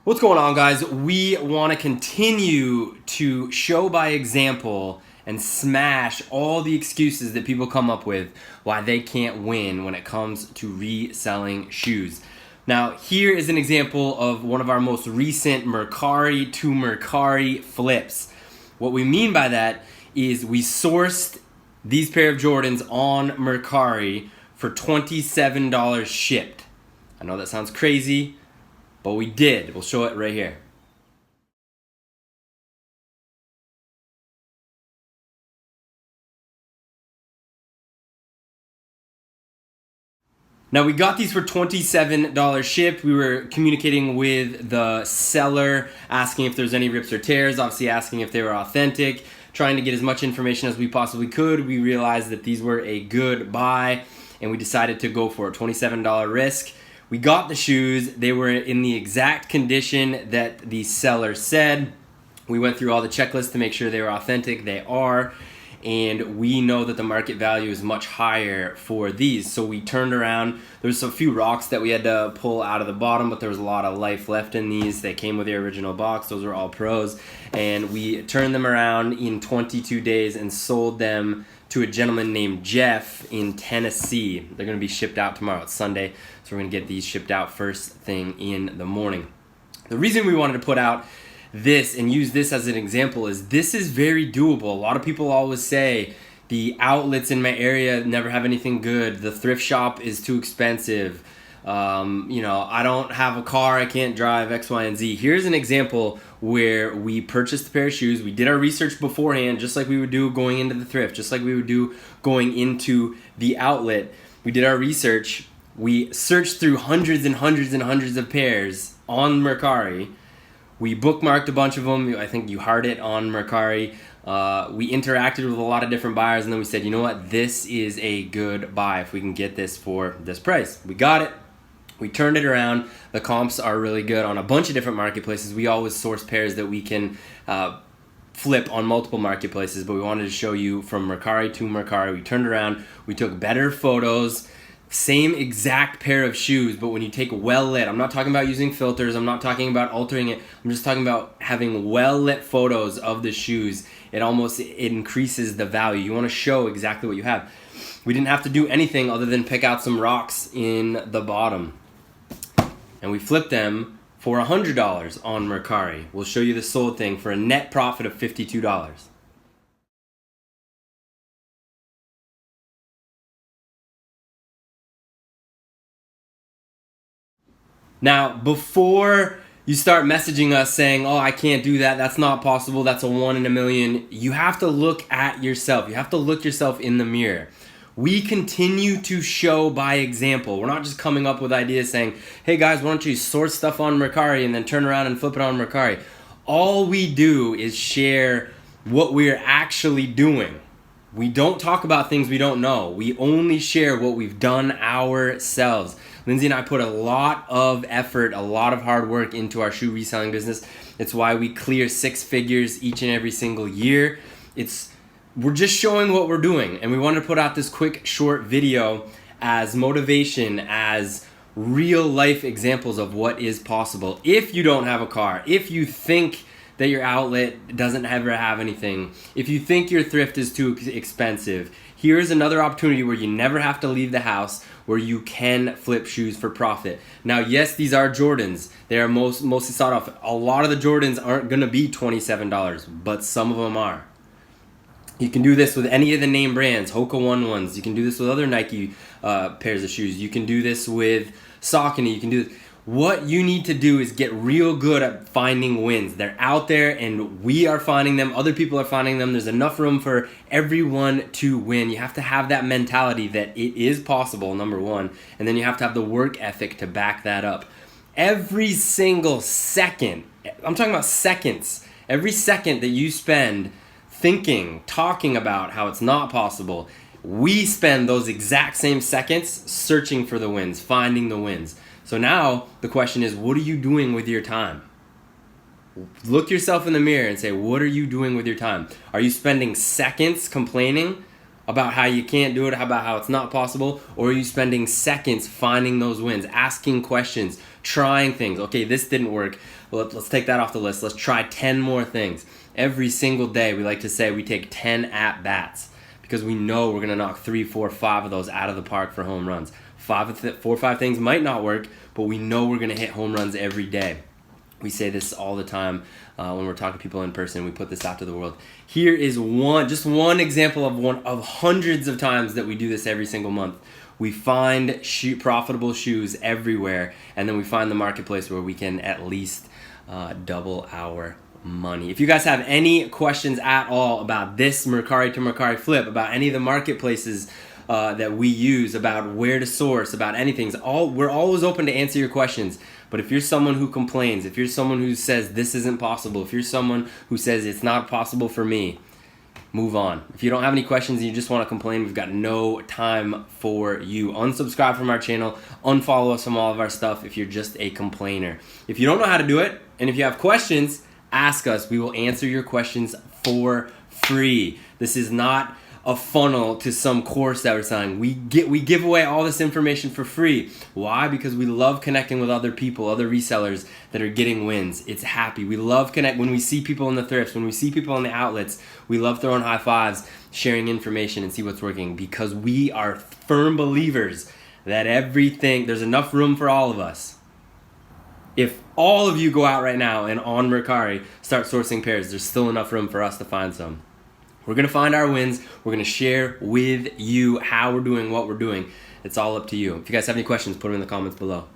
What's going on, guys? We want to continue to show by example and smash all the excuses that people come up with why they can't win when it comes to reselling shoes. Now, here is an example of one of our most recent Mercari to Mercari flips. What we mean by that is we sourced these pair of Jordans on Mercari for $27 shipped. I know that sounds crazy, but we did. We'll show it right here. Now, we got these for $27 shipped. We were communicating with the seller, asking if there's any rips or tears, obviously asking if they were authentic, trying to get as much information as we possibly could. We realized that these were a good buy, and we decided to go for a $27 risk. We got the shoes. They were in the exact condition that the seller said. We went through all the checklists to make sure they were authentic. They are. And we know that the market value is much higher for these. So we turned around. There's a few rocks that we had to pull out of the bottom, but there was a lot of life left in these. They came with the original box. Those were all pros. And we turned them around in 22 days and sold them to a gentleman named Jeff in Tennessee. They're going to be shipped out tomorrow. It's Sunday, so we're going to get these shipped out first thing in the morning. The reason we wanted to put out this and use this as an example is this is very doable. A lot of people always say the outlets in my area never have anything good. The thrift shop is too expensive. I don't have a car, I can't drive X, Y, and Z. Here's an example where we purchased a pair of shoes. We did our research beforehand, just like we would do going into the thrift, just like we would do going into the outlet. We did our research. We searched through hundreds and hundreds and hundreds of pairs on Mercari. We bookmarked a bunch of them. I think you heart it on Mercari. We interacted with a lot of different buyers, and then we said, you know what? This is a good buy if we can get this for this price. We got it. We turned it around. The comps are really good on a bunch of different marketplaces. We always source pairs that we can flip on multiple marketplaces, but we wanted to show you from Mercari to Mercari. We turned around. We took better photos. Same exact pair of shoes, but when you take well lit, I'm not talking about using filters, I'm not talking about altering it, I'm just talking about having well lit photos of the shoes. It increases the value. You want to show exactly what you have. We didn't have to do anything other than pick out some rocks in the bottom. And we flipped them for $100 on Mercari. We'll show you the sold thing for a net profit of $52. Now, before you start messaging us saying, oh, I can't do that, that's not possible, that's a 1 in a million, you have to look at yourself. You have to look yourself in the mirror. We continue to show by example. We're not just coming up with ideas saying, hey guys, why don't you source stuff on Mercari and then turn around and flip it on Mercari. All we do is share what we're actually doing. We don't talk about things we don't know. We only share what we've done ourselves. Lindsay and I put a lot of effort, a lot of hard work into our shoe reselling business. It's why we clear 6 figures each and every single year. We're just showing what we're doing, and we wanted to put out this quick short video as motivation, as real life examples of what is possible. If you don't have a car, if you think that your outlet doesn't ever have anything, if you think your thrift is too expensive, here's another opportunity where you never have to leave the house, where you can flip shoes for profit. Now, yes, these are Jordans. They are mostly sought off. A lot of the Jordans aren't gonna be $27, but some of them are. You can do this with any of the name brands, Hoka One ones. You can do this with other Nike pairs of shoes. You can do this with Saucony. You can do this. What you need to do is get real good at finding wins. They're out there and we are finding them. Other people are finding them. There's enough room for everyone to win. You have to have that mentality that it is possible, number one. And then you have to have the work ethic to back that up. Every single second, I'm talking about seconds, every second that you spend thinking, talking about how it's not possible, we spend those exact same seconds searching for the wins, finding the wins. So now the question is, what are you doing with your time? Look yourself in the mirror and say, what are you doing with your time? Are you spending seconds complaining about how you can't do it, about how it's not possible? Or are you spending seconds finding those wins, asking questions, trying things. Okay, this didn't work. Well, let's take that off the list. Let's try 10 more things. Every single day, we like to say we take 10 at-bats because we know we're going to knock 3, 4, 5 of those out of the park for home runs. 4 or 5 things might not work, but we know we're going to hit home runs every day. We say this all the time when we're talking to people in person. We put this out to the world. Here is just one example of hundreds of times that we do this every single month. We find profitable shoes everywhere, and then we find the marketplace where we can at least double our money. If you guys have any questions at all about this Mercari to Mercari flip, about any of the marketplaces that we use, about where to source, about anything, we're always open to answer your questions. But if you're someone who complains, if you're someone who says this isn't possible, if you're someone who says it's not possible for me, move on. If you don't have any questions and you just want to complain, we've got no time for you. Unsubscribe from our channel, unfollow us from all of our stuff if you're just a complainer. If you don't know how to do it, and if you have questions, ask us. We will answer your questions for free. This is not a funnel to some course that we're selling. We give away all this information for free. Why? Because we love connecting with other people, other resellers that are getting wins. It's happy. We love when we see people in the thrifts, when we see people in the outlets, we love throwing high fives, sharing information and see what's working, because we are firm believers that there's enough room for all of us. If all of you go out right now and on Mercari start sourcing pairs, there's still enough room for us to find some. We're going to find our wins. We're going to share with you how we're doing, what we're doing. It's all up to you. If you guys have any questions, put them in the comments below.